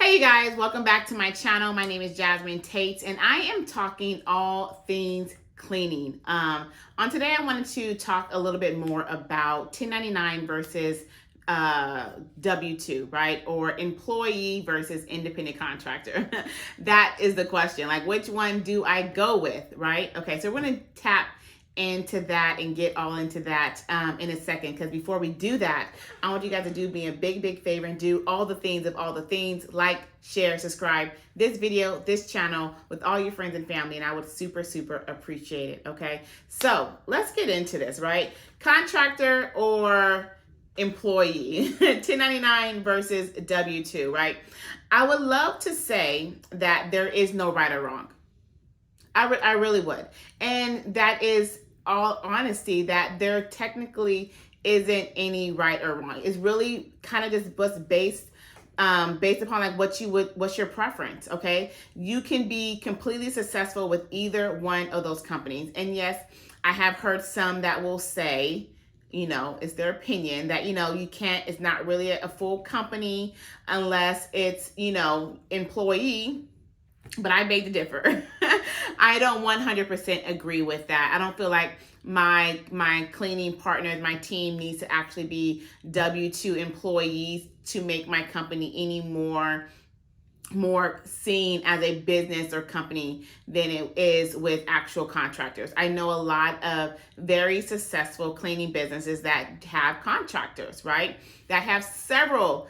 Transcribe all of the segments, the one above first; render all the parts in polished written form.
Hey you guys, welcome back to my channel. My name is Jasmine Tate and I am talking all things cleaning. On today I wanted to talk a little bit more about 1099 versus W-2, right? Or employee versus independent contractor. That is the question. Like, which one do I go with, right? Okay, so we're going to tap into that and get all into that in a second, because before we do that, I want you guys to do me a big favor and do all the things, like, share, subscribe this video, this channel with all your friends and family, and I would super appreciate it. Okay, so let's get into this, right? Contractor or employee, 1099 versus W-2, right? I would love to say that there is no right or wrong. I really would. And that is all honesty, that there technically isn't any right or wrong. It's really kind of just based upon like what's your preference. Okay, you can be completely successful with either one of those companies. And yes, I have heard some that will say, it's their opinion that, you can't, it's not really a full company unless it's, employee. But I beg to differ. I don't 100% agree with that. I don't feel like my cleaning partners, my team needs to actually be W-2 employees to make my company any more seen as a business or company than it is with actual contractors. I know a lot of very successful cleaning businesses that have contractors, right? That have several,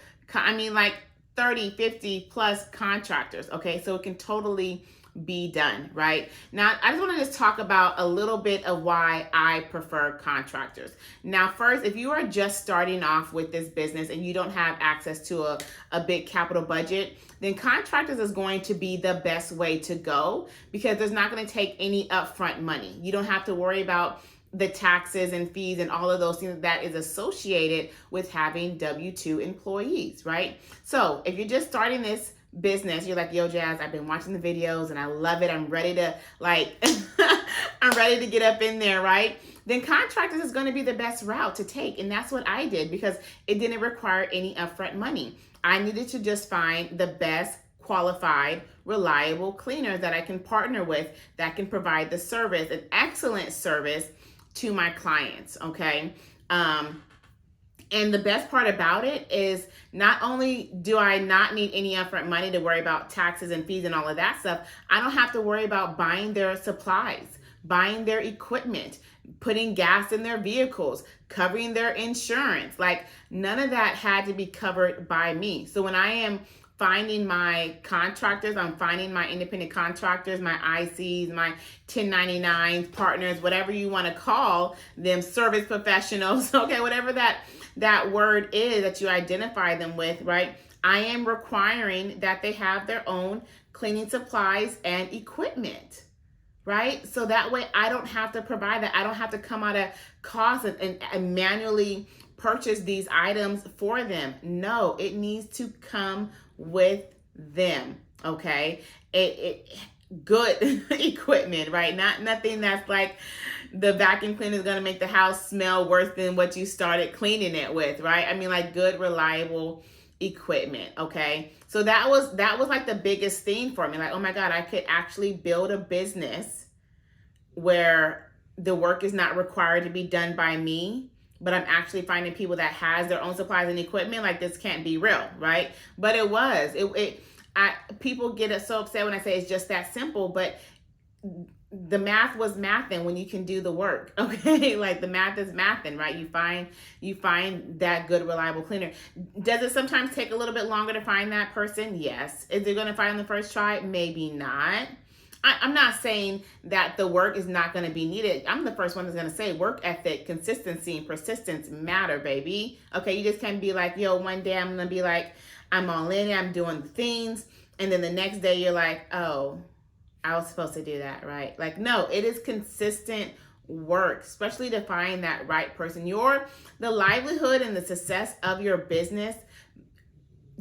30, 50 plus contractors. Okay, so it can totally be done, right? Now, I just want to talk about a little bit of why I prefer contractors. Now, first, if you are just starting off with this business and you don't have access to a big capital budget, then contractors is going to be the best way to go, because there's not going to take any upfront money. You don't have to worry about the taxes and fees and all of those things that is associated with having W-2 employees, right? So if you're just starting this business, you're like, yo, Jazz, I've been watching the videos and I love it. I'm ready to I'm ready to get up in there, right? Then contractors is going to be the best route to take. And that's what I did, because it didn't require any upfront money. I needed to just find the best qualified, reliable cleaner that I can partner with, that can provide the service, an excellent service to my clients. Okay. And the best part about it is, not only do I not need any upfront money to worry about taxes and fees and all of that stuff, I don't have to worry about buying their supplies, buying their equipment, putting gas in their vehicles, covering their insurance. Like, none of that had to be covered by me. So when I am finding my contractors, I'm finding my independent contractors, my ICs, my 1099s, partners, whatever you want to call them, service professionals, okay, whatever that word is that you identify them with, right? I am requiring that they have their own cleaning supplies and equipment, right? So that way I don't have to provide that. I don't have to come out of cost and manually purchase these items for them. No, it needs to come with them. Okay, it good equipment, right? Nothing that's like the vacuum cleaner is going to make the house smell worse than what you started cleaning it with, right? I mean, like, good, reliable equipment. Okay, so that was like the biggest thing for me. Like, oh my God, I could actually build a business where the work is not required to be done by me, but I'm actually finding people that has their own supplies and equipment. Like, this can't be real, right? But it was. People get so upset when I say it's just that simple, but the math was mathing when you can do the work. Okay, like, the math is mathing, right? You find that good, reliable cleaner. Does it sometimes take a little bit longer to find that person? Yes. Is it going to find the first try? Maybe not. I'm not saying that the work is not going to be needed. I'm the first one that's going to say work ethic, consistency, and persistence matter, baby. Okay, you just can't be like, yo, one day I'm going to be like, I'm all in, I'm doing things. And then the next day you're like, oh, I was supposed to do that, right? Like, no, it is consistent work, especially to find that right person. The livelihood and the success of your business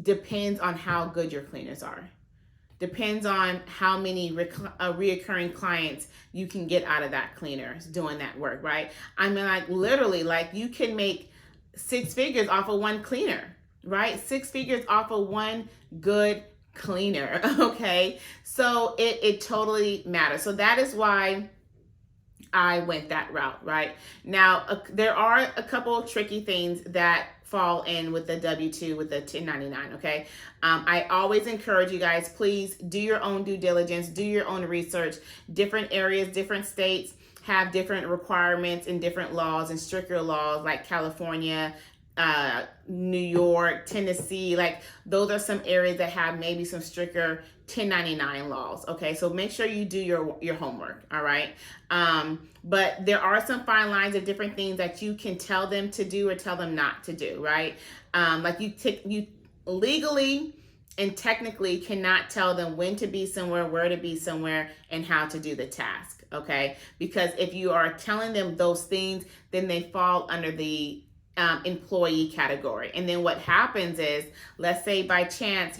depends on how good your cleaners are. Depends on how many reoccurring clients you can get out of that cleaner doing that work, right? I mean, like, literally, like, you can make 6 figures off of one cleaner, right? 6 figures off of one good cleaner. Okay, so it totally matters. So that is why I went that route. Right now, there are a couple of tricky things that fall in with the W-2, with the 1099. Okay, I always encourage you guys, please do your own due diligence, do your own research. Different areas, different states have different requirements and different laws and stricter laws, like California, New York, Tennessee. Like, those are some areas that have maybe some stricter 1099 laws. Okay, so make sure you do your homework. All right, but there are some fine lines of different things that you can tell them to do or tell them not to do. Right, like you legally and technically cannot tell them when to be somewhere, where to be somewhere, and how to do the task. Okay, because if you are telling them those things, then they fall under the employee category. And then what happens is, let's say by chance,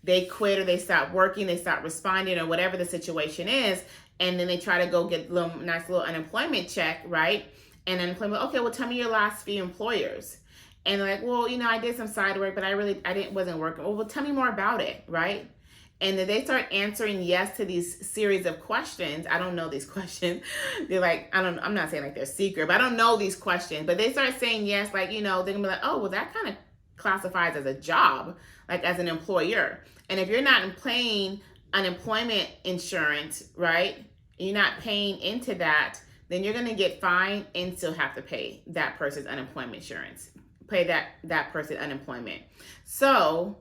they quit or they stop working, they stop responding, or whatever the situation is, and then they try to go get a nice little unemployment check, right? And unemployment, okay, well, tell me your last few employers. And they're like, well, I did some side work, but I wasn't working. Well, tell me more about it, right? And then they start answering yes to these series of questions. I don't know these questions. They're like, I'm not saying like they're secret, but I don't know these questions. But they start saying yes, like, they're gonna be like, oh, well, that kind of classifies as a job, like as an employer. And if you're not paying unemployment insurance, right, you're not paying into that, then you're gonna get fined and still have to pay that person's unemployment insurance, pay that person unemployment. So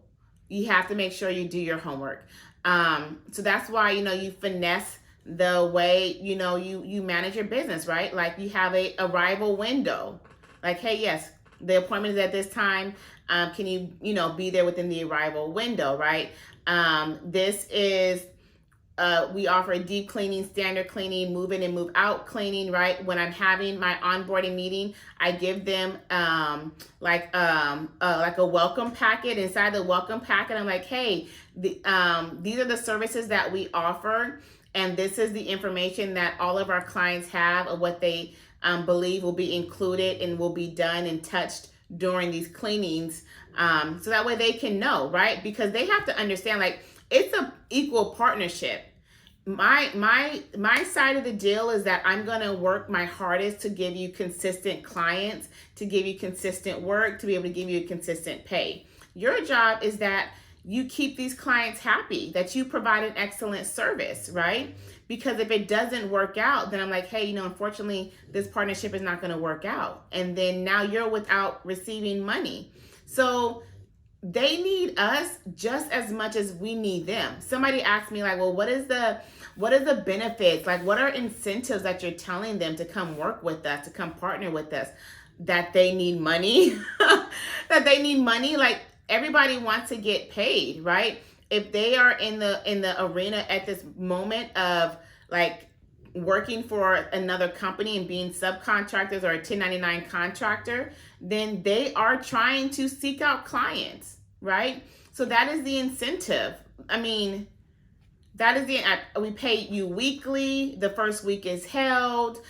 you have to make sure you do your homework. So that's why, you finesse the way, you manage your business, right? Like, you have a arrival window. Like, hey, yes, the appointment is at this time. Can you, be there within the arrival window, right? This is, we offer a deep cleaning, standard cleaning, move in and move out cleaning, right? When I'm having my onboarding meeting, I give them like a welcome packet. Inside the welcome packet, I'm like, hey, these are the services that we offer, and this is the information that all of our clients have of what they believe will be included and will be done and touched during these cleanings, so that way they can know, right? Because they have to understand, like, it's a equal partnership. My side of the deal is that I'm going to work my hardest to give you consistent clients, to give you consistent work, to be able to give you consistent pay. Your job is that you keep these clients happy, that you provide an excellent service, right? Because if it doesn't work out, then I'm like, hey, unfortunately, this partnership is not going to work out. And then now you're without receiving money. So they need us just as much as we need them. Somebody asked me, like, well, what is the benefits? Like, what are incentives that you're telling them to come work with us, to come partner with us? That they need money? That they need money? Like, everybody wants to get paid, right? If they are in the arena at this moment of, like, working for another company and being subcontractors or a 1099 contractor, then they are trying to seek out clients, right? So that is the incentive. I mean, that is we pay you weekly. The first week is held.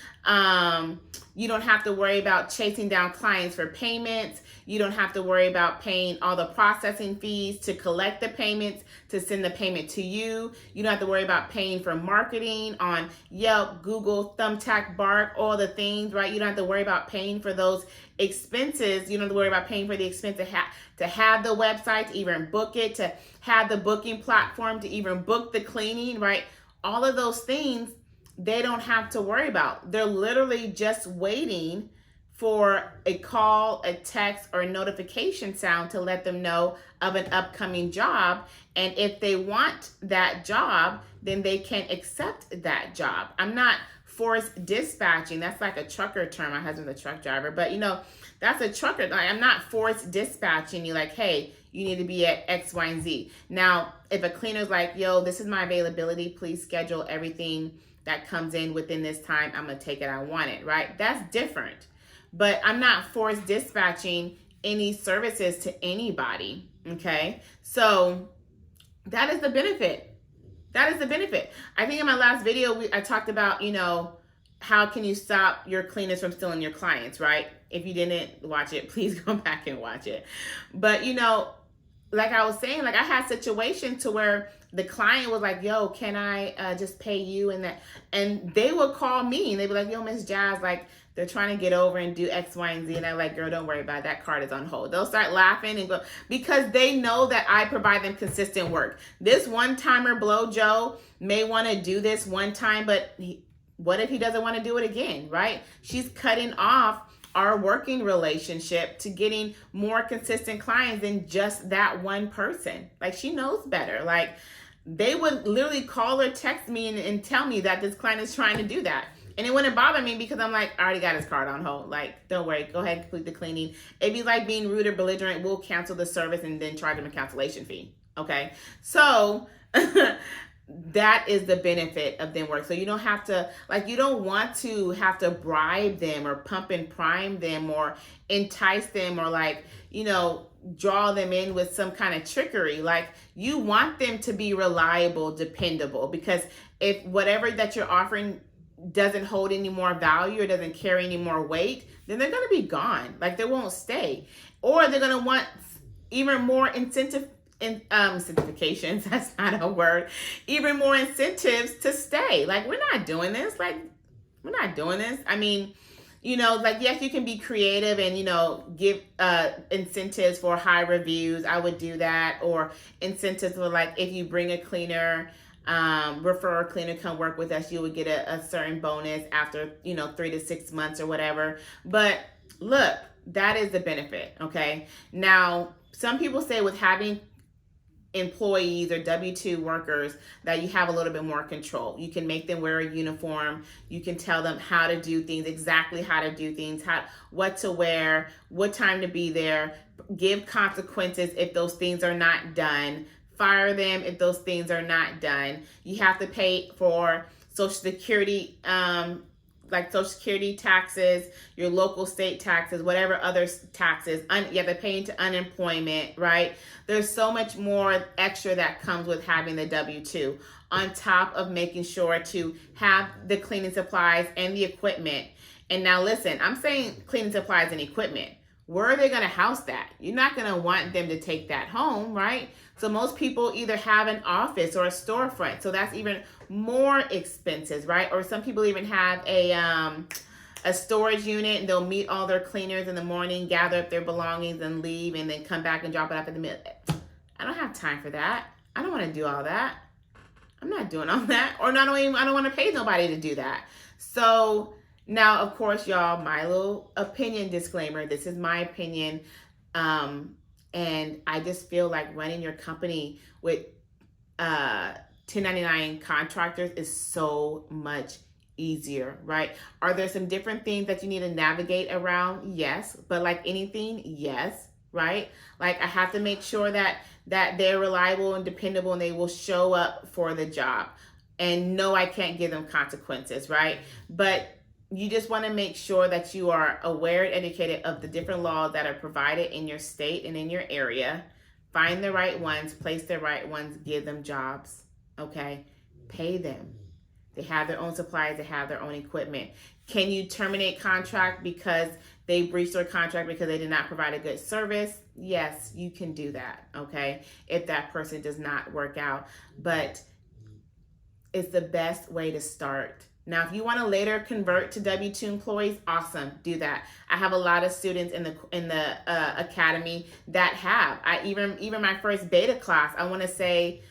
You don't have to worry about chasing down clients for payments. You don't have to worry about paying all the processing fees to collect the payments, to send the payment to you. You don't have to worry about paying for marketing on Yelp, Google, Thumbtack, Bark, all the things, right? You don't have to worry about paying for those expenses. You don't have to worry about paying for the expense to have the website, to even book it, to have the booking platform, to even book the cleaning, right? All of those things, they don't have to worry about. They're literally just waiting for a call, a text, or a notification sound to let them know of an upcoming job. And if they want that job, then they can accept that job. I'm not forced dispatching. That's like a trucker term. My husband's a truck driver, but that's a trucker. I'm not forced dispatching you like, hey, you need to be at X, Y, and Z. Now, if a cleaner's like, yo, this is my availability, please schedule everything that comes in within this time, I'm gonna take it, I want it, right? That's different. But I'm not forced dispatching any services to anybody, okay? So that is the benefit. That is the benefit. I think in my last video, I talked about, how can you stop your cleaners from stealing your clients, right? If you didn't watch it, please go back and watch it. But, like I was saying, like I had situations to where the client was like, yo, can I just pay you? And they would call me and they'd be like, yo, Miss Jazz, like they're trying to get over and do X, Y, and Z. And I'm like, girl, don't worry about it. That card is on hold. They'll start laughing and go, because they know that I provide them consistent work. This one-timer Blow Joe may want to do this one time, but what if he doesn't want to do it again, right? She's cutting off our working relationship to getting more consistent clients than just that one person. Like, she knows better. Like, they would literally call or text me and tell me that this client is trying to do that. And it wouldn't bother me because I'm like, I already got his card on hold. Like, don't worry, go ahead and complete the cleaning. It'd be like being rude or belligerent. We'll cancel the service and then charge them a cancellation fee. Okay. So that is the benefit of them work. So you don't have to, like, you don't want to have to bribe them or pump and prime them or entice them or, like, you know, draw them in with some kind of trickery. Like, you want them to be reliable, dependable, because if whatever that you're offering doesn't hold any more value or doesn't carry any more weight, then they're going to be gone. Like, they won't stay, or they're going to want even more incentivizations. That's not a word. Even more incentives to stay. Like, we're not doing this. Like, we're not doing this. I mean, you know, like, yes, you can be creative and, you know, give incentives for high reviews. I would do that. Or incentives for, like, if you bring a cleaner, refer a cleaner, come work with us, you would get a certain bonus after, you know, 3 to 6 months or whatever. But look, that is the benefit. Okay. Now, some people say with having employees or W-2 workers that you have a little bit more control. You can make them wear a uniform. You can tell them how to do things, exactly how to do things, what to wear, what time to be there, give consequences if those things are not done, fire them if those things are not done. You have to pay for Social Security, like Social Security taxes, your local state taxes, whatever other taxes. You have to pay into unemployment, right? There's so much more extra that comes with having the W-2, on top of making sure to have the cleaning supplies and the equipment. And now listen, I'm saying cleaning supplies and equipment. Where are they going to house that? You're not going to want them to take that home, right? So most people either have an office or a storefront. So that's even more expenses, right? Or some people even have a storage unit, and they'll meet all their cleaners in the morning, gather up their belongings and leave, and then come back and drop it off at the middle. I don't have time for that. I don't want to do all that. I'm not doing all that. Or I don't want to pay nobody to do that. So now, of course, y'all, my little opinion disclaimer. This is my opinion. And I just feel like running your company with 1099 contractors is so much easier, right? Are there some different things that you need to navigate around? Yes. But like anything, yes, right? Like, I have to make sure that they're reliable and dependable and they will show up for the job. And no, I can't give them consequences, right? But you just want to make sure that you are aware and educated of the different laws that are provided in your state and in your area. Find the right ones, place the right ones, give them jobs, okay? Pay them. They have their own supplies, they have their own equipment. Can you terminate contract because they breached their contract because they did not provide a good service? Yes, you can do that, okay? If that person does not work out. But it's the best way to start. Now, if you want to later convert to W-2 employees, awesome, do that. I have a lot of students in the academy that have. Even my first beta class, I want to say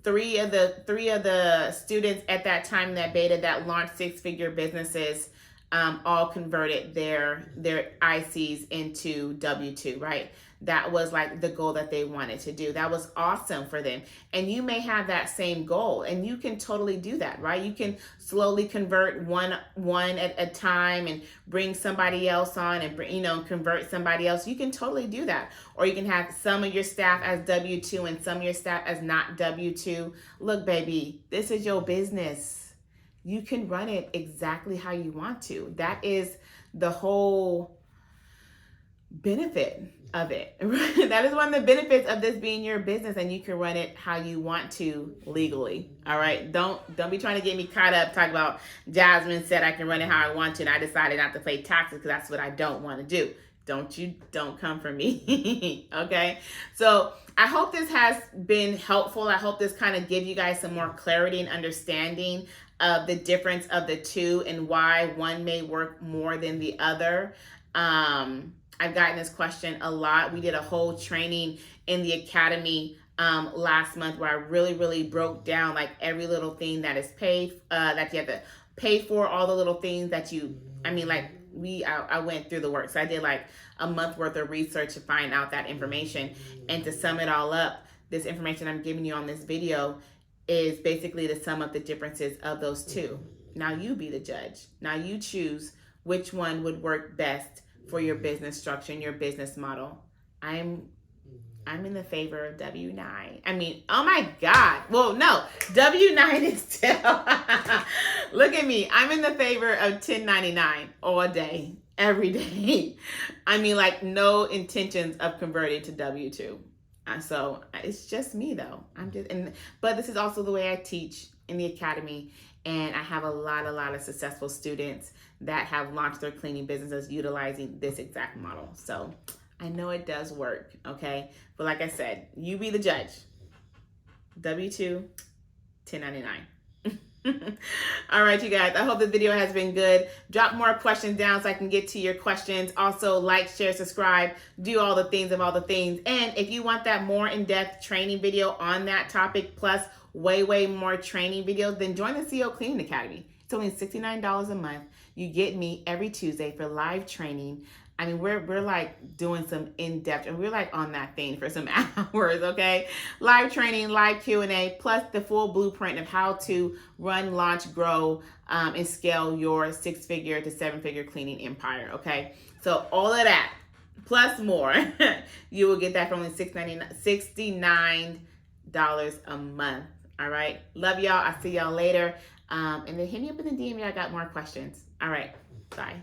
three of the students at that time, that beta that launched 6-figure businesses, all converted their ICs into W-2, right? That was like the goal that they wanted to do. That was awesome for them. And you may have that same goal, and you can totally do that, right? You can slowly convert one at a time and bring somebody else on and convert somebody else. You can totally do that. Or you can have some of your staff as W-2 and some of your staff as not W-2. Look, baby, this is your business. You can run it exactly how you want to. That is the whole benefit of it. That is one of the benefits of this being your business, and you can run it how you want to legally. All right. Don't be trying to get me caught up talking about Jasmine said I can run it how I want to, and I decided not to pay taxes because that's what I don't want to do. Don't come for me. Okay. So I hope this has been helpful. I hope this kind of give you guys some more clarity and understanding of the difference of the two and why one may work more than the other. I've gotten this question a lot. We did a whole training in the academy last month where I really broke down like every little thing that is paid, that you have to pay for, all the little things that I went through the work. So I did like a month worth of research to find out that information. And to sum it all up, this information I'm giving you on this video is basically to sum up the differences of those two. Now you be the judge. Now you choose which one would work best for your business structure and your business model. I'm in the favor of W-9. I mean, oh my God. Well, no, W-9 is still, look at me. I'm in the favor of 1099 all day, every day. I mean, like no intentions of converting to W-2. So it's just me though. But this is also the way I teach in the academy. And I have a lot of successful students that have launched their cleaning businesses utilizing this exact model. So I know it does work, okay? But like I said, you be the judge. W-2, 1099. All right, you guys, I hope the video has been good. Drop more questions down so I can get to your questions. Also, like, share, subscribe, do all the things of all the things. And if you want that more in-depth training video on that topic, plus way more training videos, then join the CEO Cleaning Academy. It's only $69 a month. You get me every Tuesday for live training. I mean, we're like doing some in-depth, and we're like on that thing for some hours, okay? Live training, live Q&A, plus the full blueprint of how to run, launch, grow, and scale your 6-figure to 7-figure cleaning empire, okay? So all of that, plus more, you will get that for only $69 a month, all right? Love y'all. I'll see y'all later. And then hit me up in the DM if y'all got more questions. All right, bye.